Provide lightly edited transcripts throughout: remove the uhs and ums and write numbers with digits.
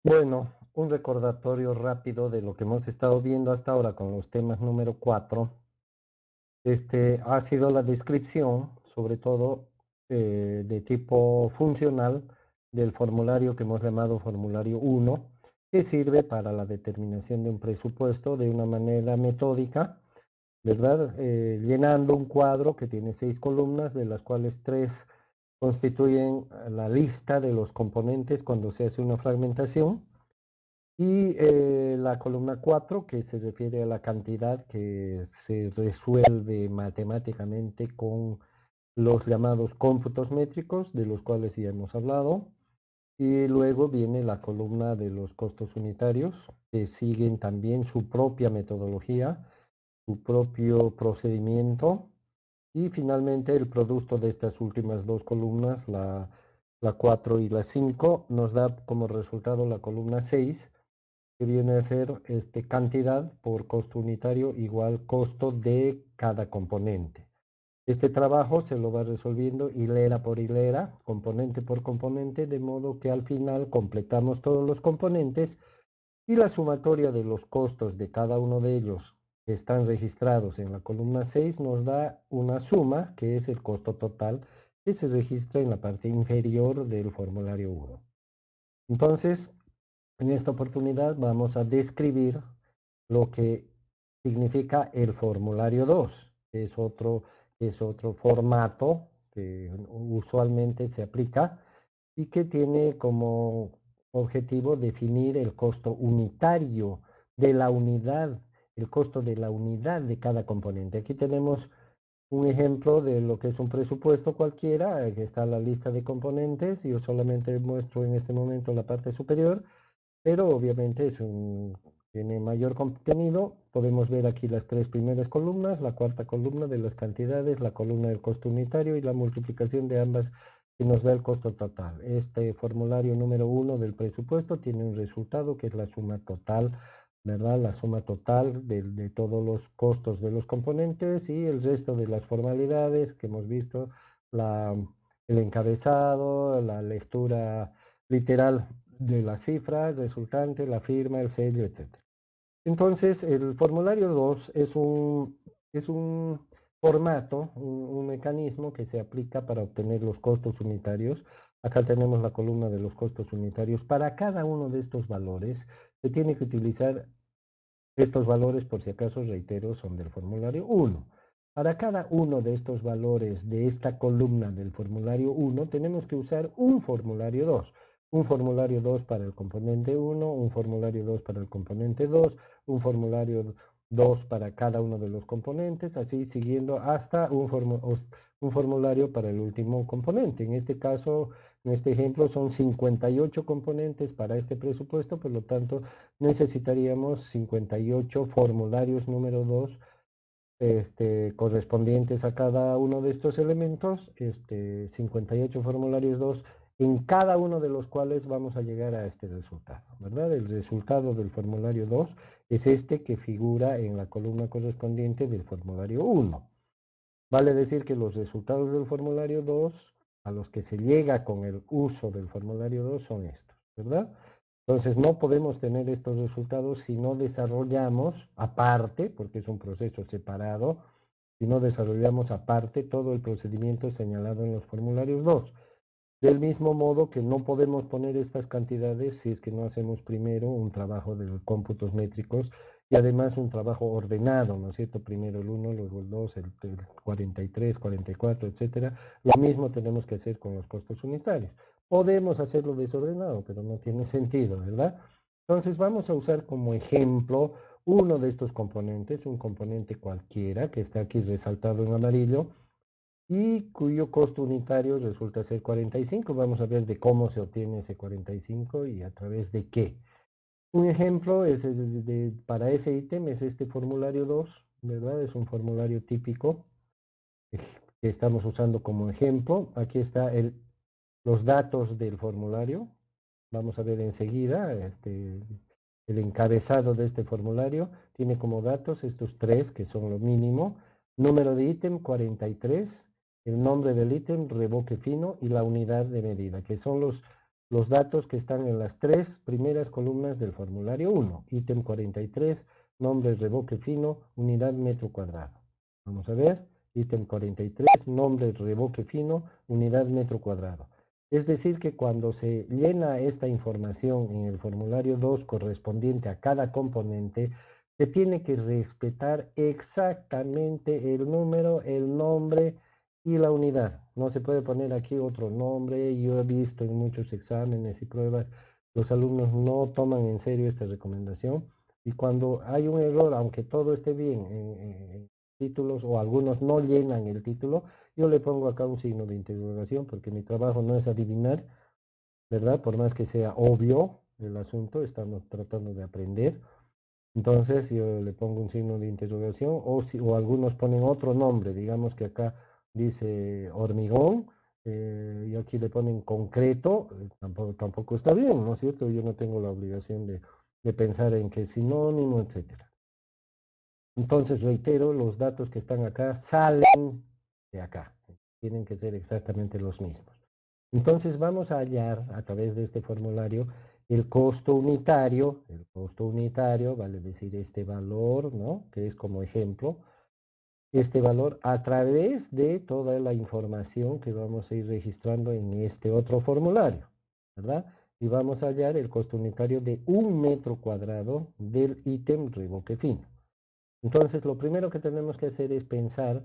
Bueno, un recordatorio rápido de lo que hemos estado viendo hasta ahora con los temas número 4. Ha sido la descripción, sobre todo de tipo funcional, del formulario que hemos llamado formulario 1, que sirve para la determinación de un presupuesto de una manera metódica, ¿verdad? Llenando un cuadro que tiene 6 columnas, de las cuales 3 constituyen la lista de los componentes cuando se hace una fragmentación. Y la columna 4 que se refiere a la cantidad que se resuelve matemáticamente con los llamados cómputos métricos, de los cuales ya hemos hablado. Y luego viene la columna de los costos unitarios, que siguen también su propia metodología, su propio procedimiento. Y finalmente el producto de estas últimas 2 columnas, la 4 y la 5, nos da como resultado la columna 6, que viene a ser cantidad por costo unitario igual costo de cada componente. Este trabajo se lo va resolviendo hilera por hilera, componente por componente, de modo que al final completamos todos los componentes y la sumatoria de los costos de cada uno de ellos que están registrados en la columna 6 nos da una suma, que es el costo total, que se registra en la parte inferior del formulario 1. Entonces, en esta oportunidad vamos a describir lo que significa el formulario 2, que es otro formato que usualmente se aplica y que tiene como objetivo definir el costo unitario de la unidad, el costo de la unidad de cada componente. Aquí tenemos un ejemplo de lo que es un presupuesto cualquiera, que está la lista de componentes. Yo solamente muestro en este momento la parte superior, pero obviamente tiene mayor contenido. Podemos ver aquí las 3 primeras columnas, la cuarta columna de las cantidades, la columna del costo unitario y la multiplicación de ambas que nos da el costo total. Este formulario número 1 del presupuesto tiene un resultado que es la suma total, ¿verdad? La suma total de todos los costos de los componentes y el resto de las formalidades que hemos visto, la, el encabezado, la lectura literal de la cifra resultante, la firma, el sello, etcétera. Entonces, el formulario 2 es un formato, un mecanismo que se aplica para obtener los costos unitarios. Acá tenemos la columna de los costos unitarios. Para cada uno de estos valores, se tiene que utilizar estos valores, por si acaso, reitero, son del formulario 1. Para cada uno de estos valores de esta columna del formulario 1, tenemos que usar un formulario 2. Un formulario 2 para el componente 1, un formulario 2 para el componente 2, un formulario 2 para cada uno de los componentes, así siguiendo hasta un formulario para el último componente. En este caso, en este ejemplo, son 58 componentes para este presupuesto, por lo tanto, necesitaríamos 58 formularios número 2 correspondientes a cada uno de estos elementos, 58 formularios 2 en cada uno de los cuales vamos a llegar a este resultado, ¿verdad? El resultado del formulario 2 es este que figura en la columna correspondiente del formulario 1. Vale decir que los resultados del formulario 2 a los que se llega con el uso del formulario 2 son estos, ¿verdad? Entonces, no podemos tener estos resultados si no desarrollamos aparte, porque es un proceso separado, si no desarrollamos aparte todo el procedimiento señalado en los formularios 2. Del mismo modo que no podemos poner estas cantidades si es que no hacemos primero un trabajo de cómputos métricos y además un trabajo ordenado, ¿no es cierto? Primero el 1, luego el 2, el 43, 44, etcétera. Lo mismo tenemos que hacer con los costos unitarios. Podemos hacerlo desordenado, pero no tiene sentido, ¿verdad? Entonces vamos a usar como ejemplo uno de estos componentes, un componente cualquiera que está aquí resaltado en amarillo y cuyo costo unitario resulta ser 45. Vamos a ver de cómo se obtiene ese 45 y a través de qué. Un ejemplo es para ese ítem es este formulario 2, ¿verdad? Es un formulario típico que estamos usando como ejemplo. Aquí está los datos del formulario. Vamos a ver enseguida el encabezado de este formulario. Tiene como datos estos 3 que son lo mínimo. Número de ítem 43, el nombre del ítem, revoque fino y la unidad de medida, que son los datos que están en las 3 primeras columnas del formulario 1. Ítem 43, nombre, reboque fino, unidad metro cuadrado. Vamos a ver, ítem 43, nombre, reboque fino, unidad metro cuadrado. Es decir, que cuando se llena esta información en el formulario 2 correspondiente a cada componente, se tiene que respetar exactamente el número, el nombre y la unidad. No se puede poner aquí otro nombre. Yo he visto en muchos exámenes y pruebas, los alumnos no toman en serio esta recomendación. Y cuando hay un error, aunque todo esté bien en títulos o algunos no llenan el título, yo le pongo acá un signo de interrogación porque mi trabajo no es adivinar, ¿verdad? Por más que sea obvio el asunto, estamos tratando de aprender. Entonces yo le pongo un signo de interrogación o algunos ponen otro nombre, digamos que acá dice hormigón y aquí le ponen concreto, tampoco está bien, ¿no es cierto? Yo no tengo la obligación de pensar en qué sinónimo, etcétera. Entonces, reitero, los datos que están acá salen de acá. Tienen que ser exactamente los mismos. Entonces, vamos a hallar a través de este formulario el costo unitario. El costo unitario vale decir este valor, ¿no? Que es como ejemplo. Este valor a través de toda la información que vamos a ir registrando en este otro formulario, ¿verdad? Y vamos a hallar el costo unitario de 1 metro cuadrado del ítem reboque fino. Entonces, lo primero que tenemos que hacer es pensar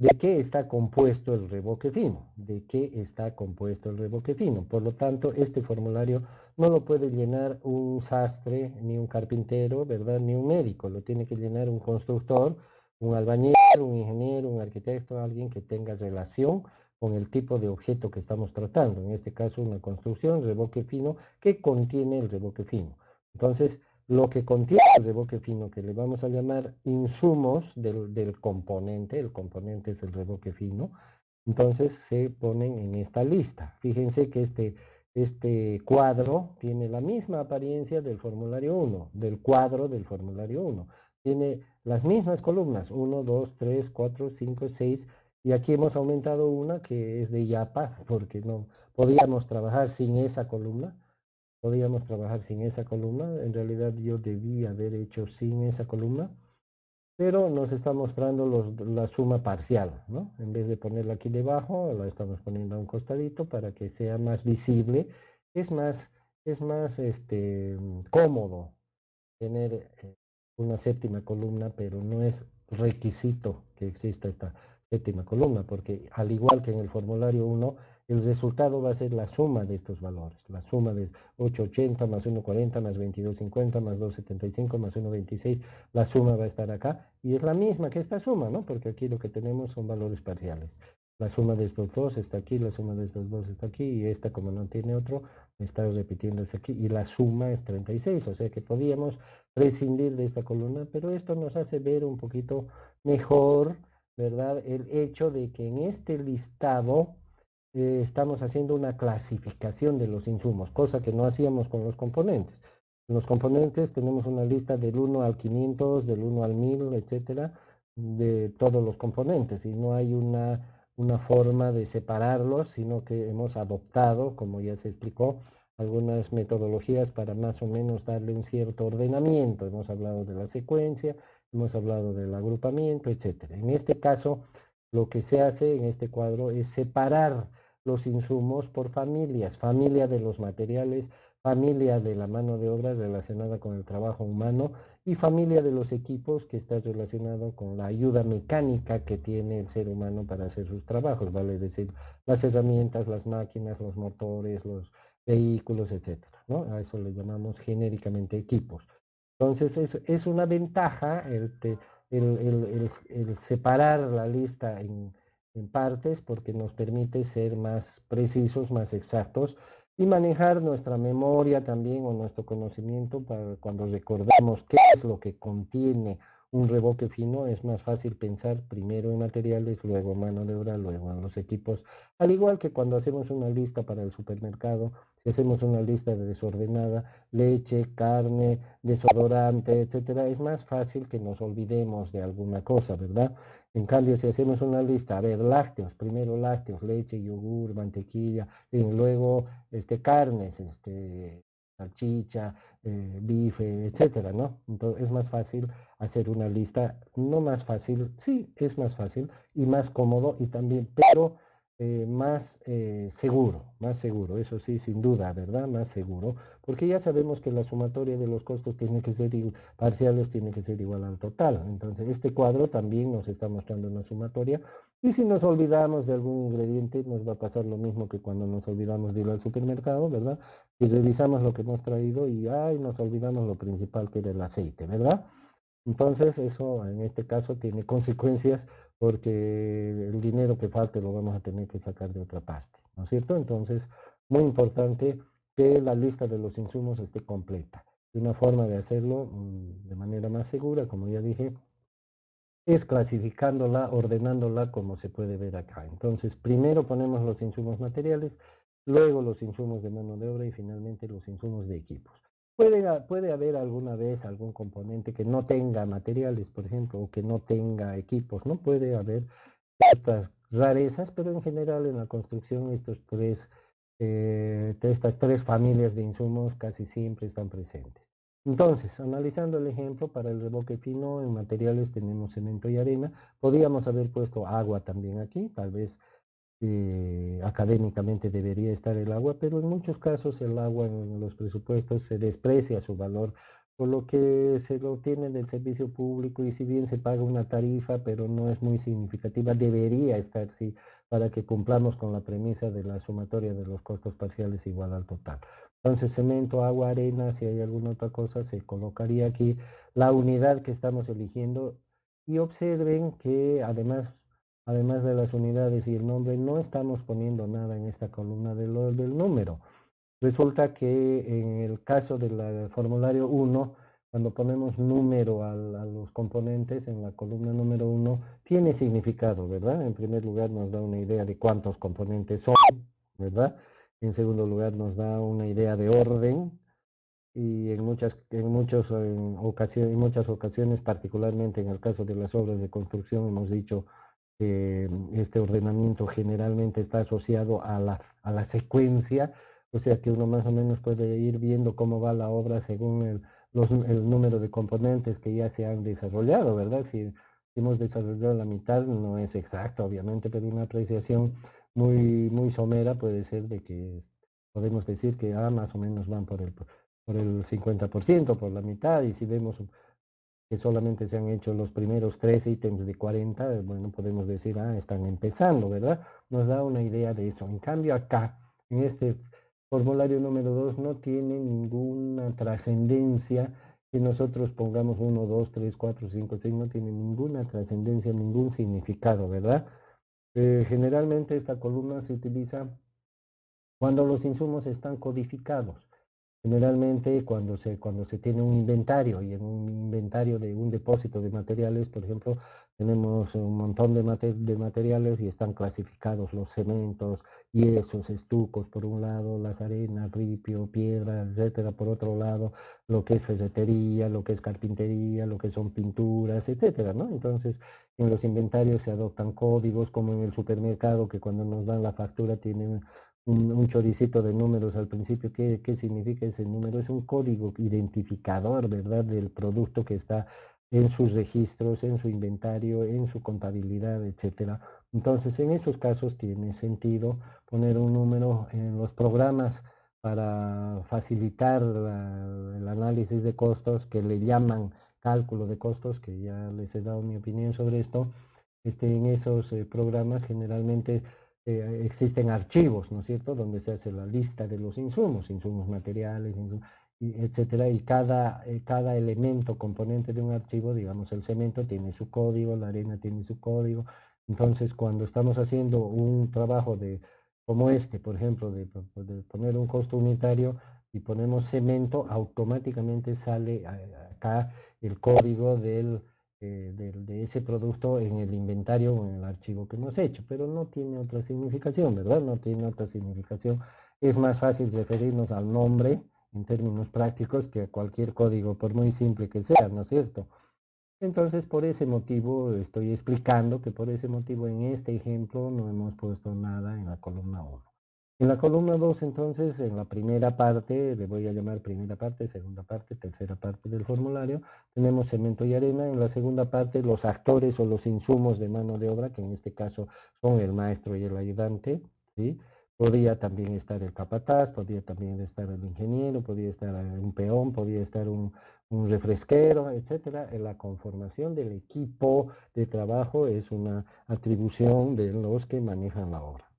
de qué está compuesto el reboque fino, de qué está compuesto el reboque fino. Por lo tanto, este formulario no lo puede llenar un sastre, ni un carpintero, ¿verdad? Ni un médico, lo tiene que llenar un constructor, un albañil, un ingeniero, un arquitecto, alguien que tenga relación con el tipo de objeto que estamos tratando. En este caso, una construcción, reboque fino, que contiene el reboque fino. Entonces, lo que contiene el reboque fino, que le vamos a llamar insumos del componente, el componente es el reboque fino, entonces se ponen en esta lista. Fíjense que este cuadro tiene la misma apariencia del formulario 1, del cuadro del formulario 1. Tiene las mismas columnas, 1, 2, 3, 4, 5, 6, y aquí hemos aumentado una que es de YAPA, porque no podíamos trabajar sin esa columna. Podíamos trabajar sin esa columna. En realidad yo debí haber hecho sin esa columna, pero nos está mostrando la suma parcial, ¿no? En vez de ponerla aquí debajo, la estamos poniendo a un costadito para que sea más visible. Es más, es más cómodo tener una séptima columna, pero no es requisito que exista esta séptima columna, porque al igual que en el formulario 1, el resultado va a ser la suma de estos valores, la suma de 880 más 140 más 2250 más 275 más 126, la suma va a estar acá y es la misma que esta suma, ¿no? Porque aquí lo que tenemos son valores parciales. La suma de estos dos está aquí, la suma de estos dos está aquí y esta como no tiene otro, está repitiéndose aquí y la suma es 36, o sea que podíamos prescindir de esta columna, pero esto nos hace ver un poquito mejor, ¿verdad? El hecho de que en este listado estamos haciendo una clasificación de los insumos, cosa que no hacíamos con los componentes. En los componentes tenemos una lista del 1 al 500, del 1 al 1000, etcétera, de todos los componentes y no hay una forma de separarlos, sino que hemos adoptado, como ya se explicó, algunas metodologías para más o menos darle un cierto ordenamiento. Hemos hablado de la secuencia, hemos hablado del agrupamiento, etcétera. En este caso, lo que se hace en este cuadro es separar los insumos por familias, familia de los materiales, familia de la mano de obra relacionada con el trabajo humano y familia de los equipos que está relacionado con la ayuda mecánica que tiene el ser humano para hacer sus trabajos, vale decir, las herramientas, las máquinas, los motores, los vehículos, etcétera, ¿no? A eso le llamamos genéricamente equipos. Entonces, es una ventaja el separar la lista en partes porque nos permite ser más precisos, más exactos y manejar nuestra memoria también o nuestro conocimiento para cuando recordamos qué es lo que contiene un reboque fino, es más fácil pensar primero en materiales, luego en mano de obra, luego en los equipos, al igual que cuando hacemos una lista para el supermercado, si hacemos una lista desordenada, leche, carne, desodorante, etcétera, es más fácil que nos olvidemos de alguna cosa, ¿verdad? En cambio, si hacemos una lista, a ver, lácteos, primero lácteos, leche, yogur, mantequilla, y luego carnes, salchicha, bife, etcétera, ¿no? Entonces es más fácil hacer una lista, no más fácil, sí, es más fácil y más cómodo y también, pero más seguro, eso sí, sin duda, ¿verdad? Más seguro, porque ya sabemos que la sumatoria de los costos tiene que ser parciales, tiene que ser igual al total. Entonces, este cuadro también nos está mostrando una sumatoria y si nos olvidamos de algún ingrediente, nos va a pasar lo mismo que cuando nos olvidamos de ir al supermercado, ¿verdad? Y revisamos lo que hemos traído y, ay, nos olvidamos lo principal que era el aceite, ¿verdad? Entonces, eso en este caso tiene consecuencias porque el dinero que falte lo vamos a tener que sacar de otra parte, ¿no es cierto? Entonces, muy importante que la lista de los insumos esté completa. Y una forma de hacerlo de manera más segura, como ya dije, es clasificándola, ordenándola como se puede ver acá. Entonces, primero ponemos los insumos materiales, luego los insumos de mano de obra y finalmente los insumos de equipos. Puede haber alguna vez algún componente que no tenga materiales, por ejemplo, o que no tenga equipos, ¿no? Puede haber ciertas rarezas, pero en general en la construcción estas tres familias de insumos casi siempre están presentes. Entonces, analizando el ejemplo, para el revoque fino en materiales tenemos cemento y arena. Podríamos haber puesto agua también aquí, tal vez académicamente debería estar el agua, pero en muchos casos el agua en los presupuestos se desprecia su valor, por lo que se lo obtiene del servicio público y si bien se paga una tarifa, pero no es muy significativa, debería estar, sí, para que cumplamos con la premisa de la sumatoria de los costos parciales igual al total. Entonces, cemento, agua, arena, si hay alguna otra cosa, se colocaría aquí la unidad que estamos eligiendo y observen que además de las unidades y el nombre, no estamos poniendo nada en esta columna del número. Resulta que en el caso del formulario 1, cuando ponemos número a los componentes en la columna número 1, tiene significado, ¿verdad? En primer lugar nos da una idea de cuántos componentes son, ¿verdad? En segundo lugar nos da una idea de orden y en muchas ocasiones, particularmente en el caso de las obras de construcción, hemos dicho este ordenamiento generalmente está asociado a la secuencia, o sea que uno más o menos puede ir viendo cómo va la obra según el número de componentes que ya se han desarrollado, ¿verdad? Si hemos desarrollado la mitad, no es exacto, obviamente, pero una apreciación muy somera puede ser de que podemos decir que más o menos van por el 50%, por la mitad, y si vemos que solamente se han hecho los primeros tres ítems de 40, bueno, podemos decir, están empezando, ¿verdad? Nos da una idea de eso. En cambio, acá, en este formulario número 2, no tiene ninguna trascendencia que nosotros pongamos uno, 2, 3, 4, 5, 6, no tiene ninguna trascendencia, ningún significado, ¿verdad? Generalmente esta columna se utiliza cuando los insumos están codificados. Generalmente cuando se tiene un inventario y en un inventario de un depósito de materiales, por ejemplo, tenemos un montón de materiales y están clasificados los cementos, yesos, estucos por un lado, las arenas, ripio, piedra, etcétera, por otro lado, lo que es ferretería, lo que es carpintería, lo que son pinturas, etcétera, ¿no? Entonces, en los inventarios se adoptan códigos como en el supermercado que cuando nos dan la factura tienen un choricito de números al principio. ¿Qué significa ese número? Es un código identificador, ¿verdad? Del producto que está en sus registros, en su inventario, en su contabilidad, etcétera. Entonces, en esos casos tiene sentido poner un número en los programas para facilitar el análisis de costos que le llaman cálculo de costos, que ya les he dado mi opinión sobre esto. En esos programas generalmente existen archivos, ¿no es cierto?, donde se hace la lista de los insumos materiales, etcétera, y cada elemento componente de un archivo, digamos, el cemento tiene su código, la arena tiene su código. Entonces, cuando estamos haciendo un trabajo como este, por ejemplo, de poner un costo unitario y ponemos cemento, automáticamente sale acá el código de ese producto en el inventario o en el archivo que hemos hecho, pero no tiene otra significación, ¿verdad? No tiene otra significación. Es más fácil referirnos al nombre en términos prácticos que a cualquier código, por muy simple que sea, ¿no es cierto? Entonces, por ese motivo, estoy explicando que por ese motivo en este ejemplo no hemos puesto nada en la columna 1. En la columna 2, entonces, en la primera parte, le voy a llamar primera parte, segunda parte, tercera parte del formulario, tenemos cemento y arena. En la segunda parte, los actores o los insumos de mano de obra, que en este caso son el maestro y el ayudante, ¿sí? Podría también estar el capataz, podría también estar el ingeniero, podría estar un peón, podría estar un refresquero, etcétera. En la conformación del equipo de trabajo es una atribución de los que manejan la obra.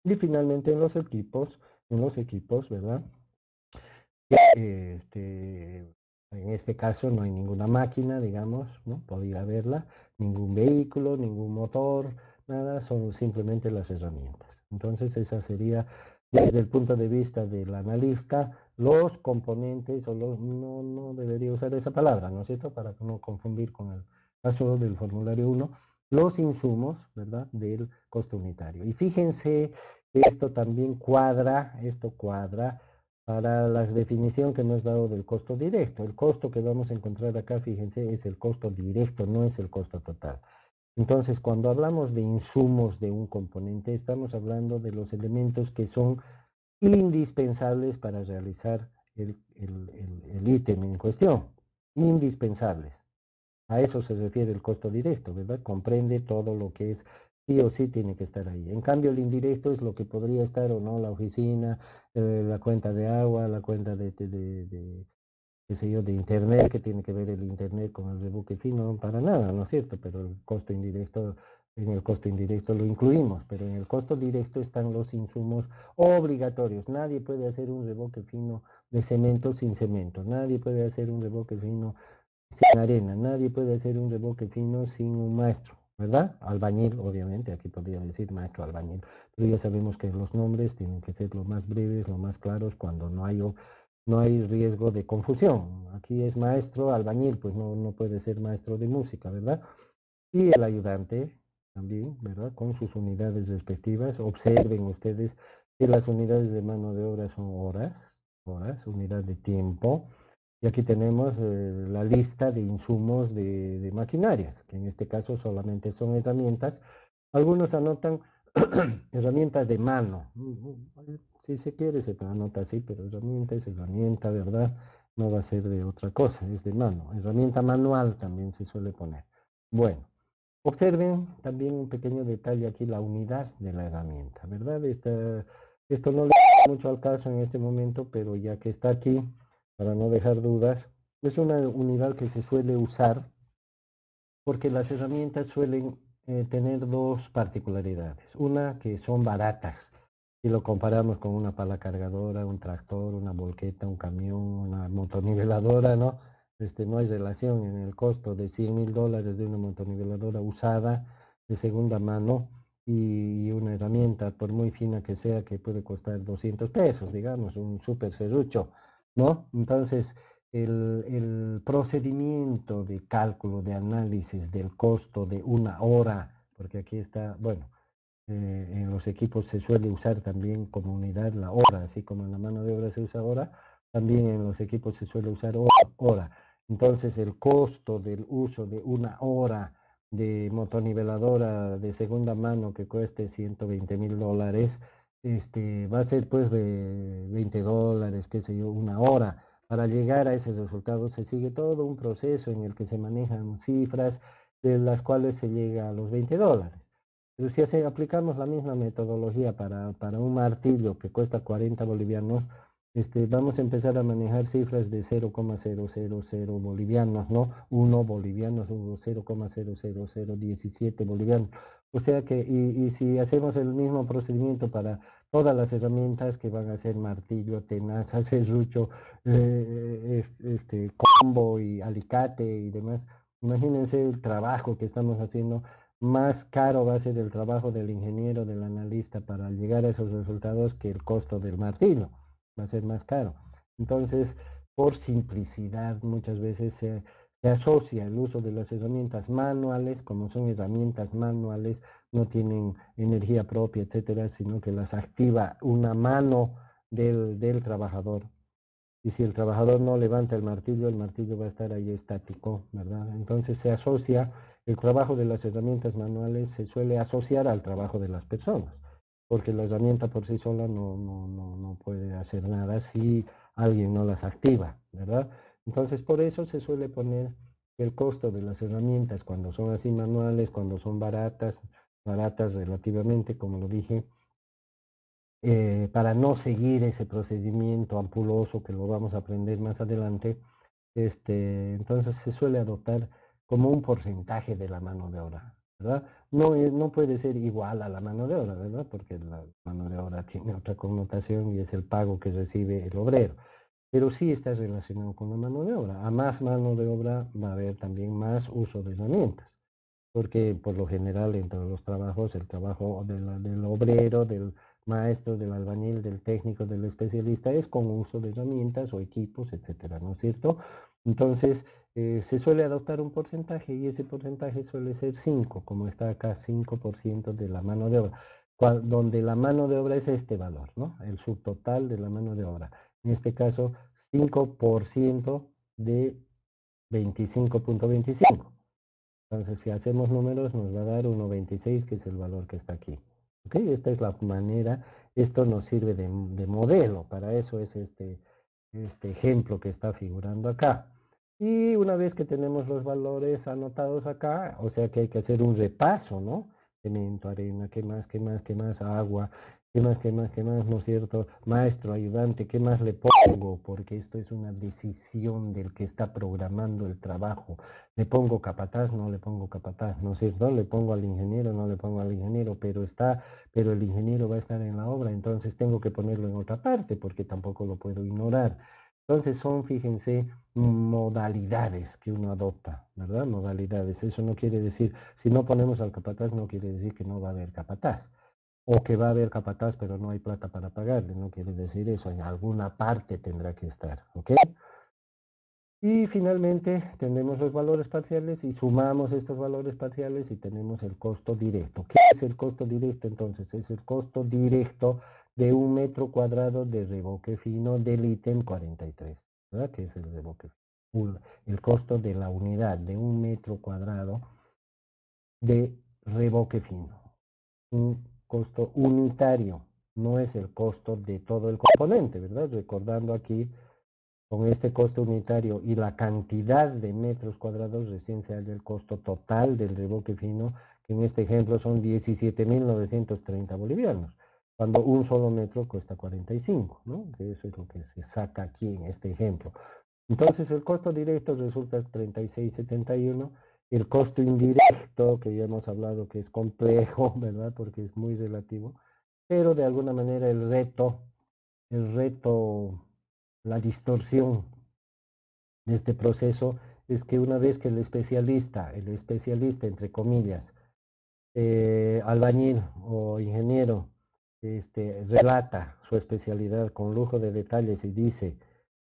Y finalmente en los equipos, ¿verdad? En este caso no hay ninguna máquina, digamos, ¿no? Podría haberla, ningún vehículo, ningún motor, nada, son simplemente las herramientas. Entonces esa sería, desde el punto de vista del analista, los componentes, o los, no debería usar esa palabra, ¿no es cierto? Para no confundir con el caso del formulario 1, los insumos, ¿verdad? Del costo unitario. Y fíjense, esto cuadra para la definición que nos ha dado del costo directo. El costo que vamos a encontrar acá, fíjense, es el costo directo, no es el costo total. Entonces, cuando hablamos de insumos de un componente, estamos hablando de los elementos que son indispensables para realizar el ítem en cuestión. Indispensables. A eso se refiere el costo directo, ¿verdad? Comprende todo lo que es sí o sí tiene que estar ahí. En cambio, el indirecto es lo que podría estar o no, la oficina, la cuenta de agua, la cuenta qué sé yo, de internet, que tiene que ver el internet con el rebuque fino, para nada, ¿no es cierto? Pero el costo indirecto, en el costo indirecto lo incluimos, pero en el costo directo están los insumos obligatorios. Nadie puede hacer un revoque fino de cemento sin cemento, nadie puede hacer un revoque fino sin arena, nadie puede hacer un revoque fino sin un maestro, ¿verdad? Albañil, obviamente, aquí podría decir maestro albañil, pero ya sabemos que los nombres tienen que ser lo más breves, lo más claros, cuando no hay riesgo de confusión. Aquí es maestro albañil, pues no puede ser maestro de música, ¿verdad? Y el ayudante también, ¿verdad? Con sus unidades respectivas. Observen ustedes que las unidades de mano de obra son horas, unidad de tiempo. Y aquí tenemos la lista de insumos de maquinarias, que en este caso solamente son herramientas. Algunos anotan herramientas de mano. Si se quiere, se anota así, pero herramienta es herramienta, ¿verdad? No va a ser de otra cosa, es de mano. Herramienta manual también se suele poner. Bueno, observen también un pequeño detalle aquí, la unidad de la herramienta, ¿verdad? Esto no le da mucho al caso en este momento, pero ya que está aquí, para no dejar dudas, es una unidad que se suele usar porque las herramientas suelen tener dos particularidades. Una, que son baratas. Si lo comparamos con una pala cargadora, un tractor, una volqueta, un camión, una motoniveladora, ¿no? No hay relación en el costo de $100,000 de una motoniveladora usada de segunda mano y una herramienta, por muy fina que sea, que puede costar 200 pesos, digamos, un super serrucho, ¿no? Entonces, el procedimiento de cálculo, de análisis del costo de una hora, porque aquí está, bueno, en los equipos se suele usar también como unidad la hora, así como en la mano de obra se usa hora, también en los equipos se suele usar hora. Entonces el costo del uso de una hora de motoniveladora de segunda mano que cueste $120,000, va a ser pues de $20, qué sé yo, una hora. Para llegar a ese resultado se sigue todo un proceso en el que se manejan cifras de las cuales se llega a los $20. Pero si aplicamos la misma metodología para un martillo que cuesta 40 bolivianos, vamos a empezar a manejar cifras de 0,000 bolivianos, ¿no? 1 bolivianos, 0,00017 bolivianos. O sea que, y si hacemos el mismo procedimiento para todas las herramientas que van a ser martillo, tenaza, serrucho, combo y alicate y demás, imagínense el trabajo que estamos haciendo. Más caro va a ser el trabajo del ingeniero, del analista para llegar a esos resultados que el costo del martillo. Va a ser más caro. Entonces, por simplicidad, muchas veces se asocia el uso de las herramientas manuales, como son herramientas manuales, no tienen energía propia, etcétera, sino que las activa una mano del trabajador. Y si el trabajador no levanta el martillo va a estar ahí estático, ¿verdad? Entonces se asocia, el trabajo de las herramientas manuales se suele asociar al trabajo de las personas, porque la herramienta por sí sola no puede hacer nada si alguien no las activa, ¿verdad? Entonces por eso se suele poner el costo de las herramientas cuando son así manuales, cuando son baratas, baratas relativamente, como lo dije, para no seguir ese procedimiento ampuloso que lo vamos a aprender más adelante, entonces se suele adoptar como un porcentaje de la mano de obra, ¿verdad? No puede ser igual a la mano de obra, ¿verdad? Porque la mano de obra tiene otra connotación y es el pago que recibe el obrero, pero sí está relacionado con la mano de obra. A más mano de obra va a haber también más uso de herramientas, porque por lo general en todos los trabajos, el trabajo del obrero, del maestro, del albañil, del técnico, del especialista es con uso de herramientas o equipos, etcétera, ¿no es cierto? Entonces, se suele adoptar un porcentaje y ese porcentaje suele ser 5, como está acá, 5% de la mano de obra, donde la mano de obra es este valor, ¿no? El subtotal de la mano de obra. En este caso, 5% de 25.25. Entonces, si hacemos números, nos va a dar 1,26, que es el valor que está aquí. ¿Ok? Esta es la manera, esto nos sirve de modelo, para eso es este ejemplo que está figurando acá. Y una vez que tenemos los valores anotados acá, o sea que hay que hacer un repaso, ¿no? Cemento, arena, ¿qué más, qué más, qué más? Agua, ¿qué más, qué más, qué más? ¿No es cierto? Maestro, ayudante, ¿qué más le pongo? Porque esto es una decisión del que está programando el trabajo. ¿Le pongo capataz? No le pongo capataz, ¿no es cierto? Le pongo al ingeniero, no le pongo al ingeniero, pero el ingeniero va a estar en la obra, entonces tengo que ponerlo en otra parte porque tampoco lo puedo ignorar. Entonces son, fíjense, modalidades que uno adopta, ¿verdad? Modalidades. Eso no quiere decir, si no ponemos al capataz, no quiere decir que no va a haber capataz. O que va a haber capataz, pero no hay plata para pagarle. No quiere decir eso. En alguna parte tendrá que estar, ¿ok? Y finalmente tenemos los valores parciales y sumamos estos valores parciales y tenemos el costo directo. ¿Qué es el costo directo entonces? Es el costo directo de 1 metro cuadrado de revoque fino del ítem 43, ¿verdad? Que es el revoque fino. El costo de la unidad de 1 metro cuadrado de revoque fino. Un costo unitario, no es el costo de todo el componente, ¿verdad? Recordando aquí con este costo unitario y la cantidad de metros cuadrados, recién se halla el costo total del revoque fino, que en este ejemplo son 17.930 bolivianos, cuando un solo metro cuesta 45, ¿no? Que eso es lo que se saca aquí en este ejemplo. Entonces el costo directo resulta 36.71. El costo indirecto, que ya hemos hablado que es complejo, ¿verdad? Porque es muy relativo, pero de alguna manera el reto, la distorsión de este proceso es que una vez que el especialista entre comillas, albañil o ingeniero, relata su especialidad con lujo de detalles y dice,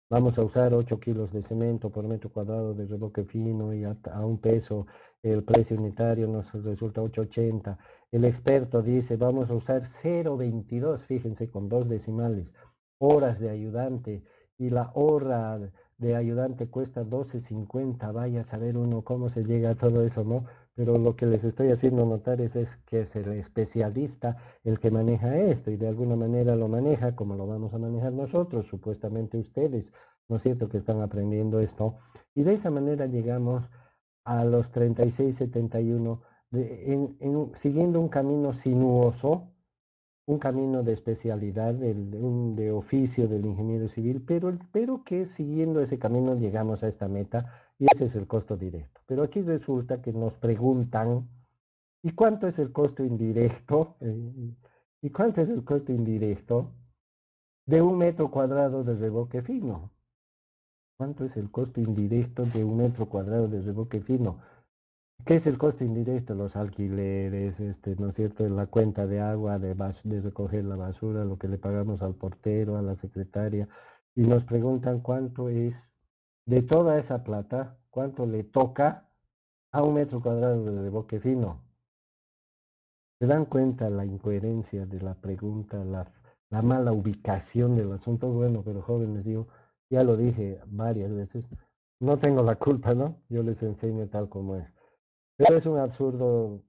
vamos a usar 8 kilos de cemento por metro cuadrado de revoque fino y a un peso el precio unitario nos resulta 8,80. El experto dice, vamos a usar 0,22, fíjense, con dos decimales, horas de ayudante y la hora de ayudante cuesta 12,50. Vaya a saber uno cómo se llega a todo eso, ¿no? Pero lo que les estoy haciendo notar es que es el especialista el que maneja esto y de alguna manera lo maneja como lo vamos a manejar nosotros, supuestamente ustedes, ¿no es cierto?, que están aprendiendo esto. Y de esa manera llegamos a los 36,71 siguiendo un camino sinuoso, un camino de especialidad, de oficio del ingeniero civil, pero espero que siguiendo ese camino llegamos a esta meta y ese es el costo directo. Pero aquí resulta que nos preguntan, ¿y cuánto es el costo indirecto? ¿Y cuánto es el costo indirecto de 1 metro cuadrado de revoque fino? ¿Cuánto es el costo indirecto de 1 metro cuadrado de revoque fino? ¿Qué es el costo indirecto? Los alquileres, ¿no es cierto? La cuenta de agua, de recoger la basura, lo que le pagamos al portero, a la secretaria. Y nos preguntan cuánto es de toda esa plata, cuánto le toca a 1 metro cuadrado de revoque fino. ¿Se dan cuenta la incoherencia de la pregunta, la mala ubicación del asunto? Bueno, pero jóvenes, digo, Ya lo dije varias veces, no tengo la culpa, ¿no? Yo les enseño tal como es. Pero es un absurdo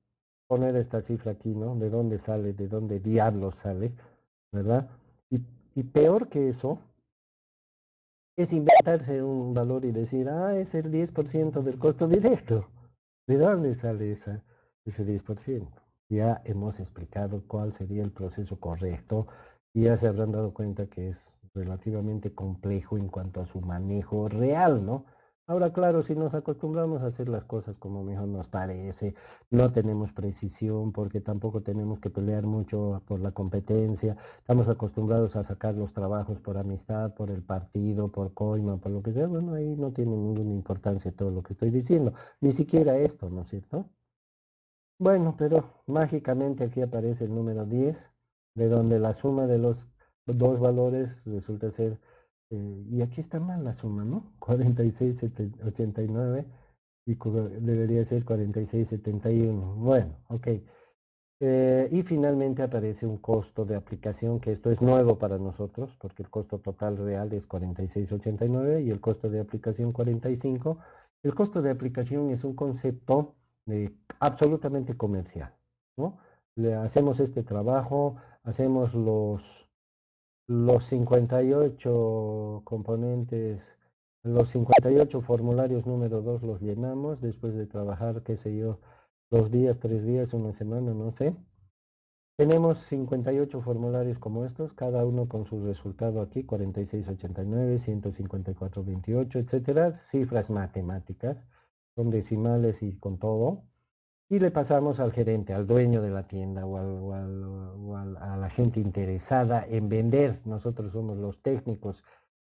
poner esta cifra aquí, ¿no? ¿De dónde sale? ¿De dónde diablos sale? ¿Verdad? Y, y peor que eso es inventarse un valor y decir, es el 10% del costo directo. ¿De dónde sale ese 10%? Ya hemos explicado cuál sería el proceso correcto y ya se habrán dado cuenta que es relativamente complejo en cuanto a su manejo real, ¿no? Ahora, claro, si nos acostumbramos a hacer las cosas como mejor nos parece, no tenemos precisión porque tampoco tenemos que pelear mucho por la competencia, estamos acostumbrados a sacar los trabajos por amistad, por el partido, por coima, por lo que sea, bueno, ahí no tiene ninguna importancia todo lo que estoy diciendo, ni siquiera esto, ¿no es cierto? Bueno, pero mágicamente aquí aparece el número 10, de donde la suma de los dos valores resulta ser, y aquí está mal la suma, ¿no? 46,89 y debería ser 46,71. Bueno, ok. Y finalmente aparece un costo de aplicación, que esto es nuevo para nosotros, porque el costo total real es 46,89 y el costo de aplicación 45. El costo de aplicación es un concepto absolutamente comercial, ¿no? Le hacemos este trabajo, hacemos los 58 componentes, los 58 formularios número 2 los llenamos después de trabajar, qué sé yo, 2 días, 3 días, una semana, no sé. Tenemos 58 formularios como estos, cada uno con su resultado aquí, 46,89, 154,28, etcétera, cifras matemáticas, con decimales y con todo. Y le pasamos al gerente, al dueño de la tienda a la gente interesada en vender. Nosotros somos los técnicos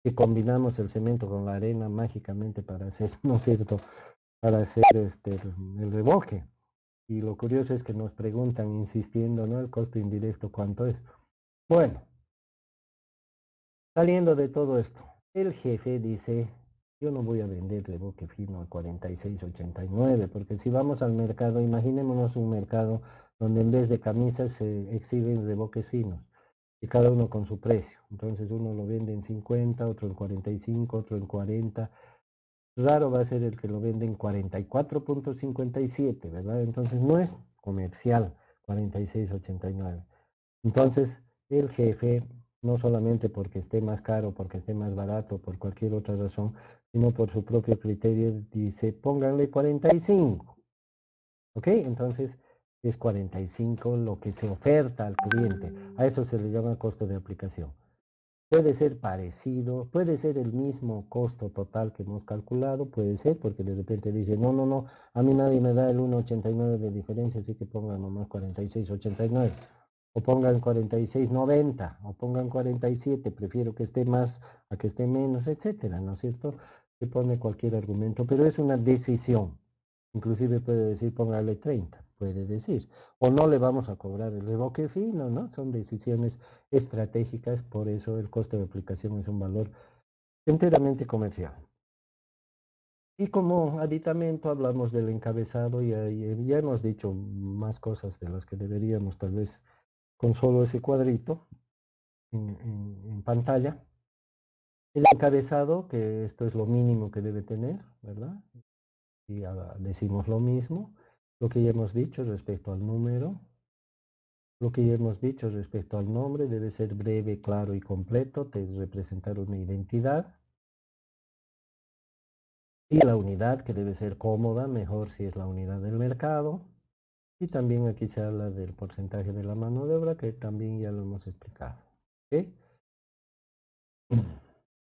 que combinamos el cemento con la arena mágicamente para hacer, ¿no es cierto?, para hacer el revoque. Y lo curioso es que nos preguntan, insistiendo, ¿no? El costo indirecto, ¿cuánto es? Bueno, saliendo de todo esto, el jefe dice, yo no voy a vender reboque fino a 46,89, porque si vamos al mercado, imaginémonos un mercado donde en vez de camisas se exhiben reboques finos, y cada uno con su precio. Entonces uno lo vende en 50, otro en 45, otro en 40. Raro va a ser el que lo vende en 44,57, ¿verdad? Entonces no es comercial 46,89. Entonces el jefe, no solamente porque esté más caro, porque esté más barato, por cualquier otra razón, sino por su propio criterio, dice, pónganle 45. ¿Ok? Entonces es 45 lo que se oferta al cliente. A eso se le llama costo de aplicación. Puede ser parecido, puede ser el mismo costo total que hemos calculado, puede ser, porque de repente dice, no, no, no, a mí nadie me da el 1,89 de diferencia, así que pongan nomás 46,89, o pongan 46,90, o pongan 47, prefiero que esté más a que esté menos, etcétera, ¿no es cierto? Se pone cualquier argumento, pero es una decisión. Inclusive puede decir, póngale 30, puede decir. O no le vamos a cobrar el reboque fino, ¿no? Son decisiones estratégicas, por eso el costo de aplicación es un valor enteramente comercial. Y como aditamento hablamos del encabezado y ya hemos dicho más cosas de las que deberíamos, tal vez con solo ese cuadrito en pantalla. El encabezado, que esto es lo mínimo que debe tener, ¿verdad? Y decimos lo mismo, lo que ya hemos dicho respecto al número, lo que ya hemos dicho respecto al nombre, debe ser breve, claro y completo, representar una identidad. Y la unidad, que debe ser cómoda, mejor si es la unidad del mercado. Y también aquí se habla del porcentaje de la mano de obra, que también ya lo hemos explicado. ¿Ok?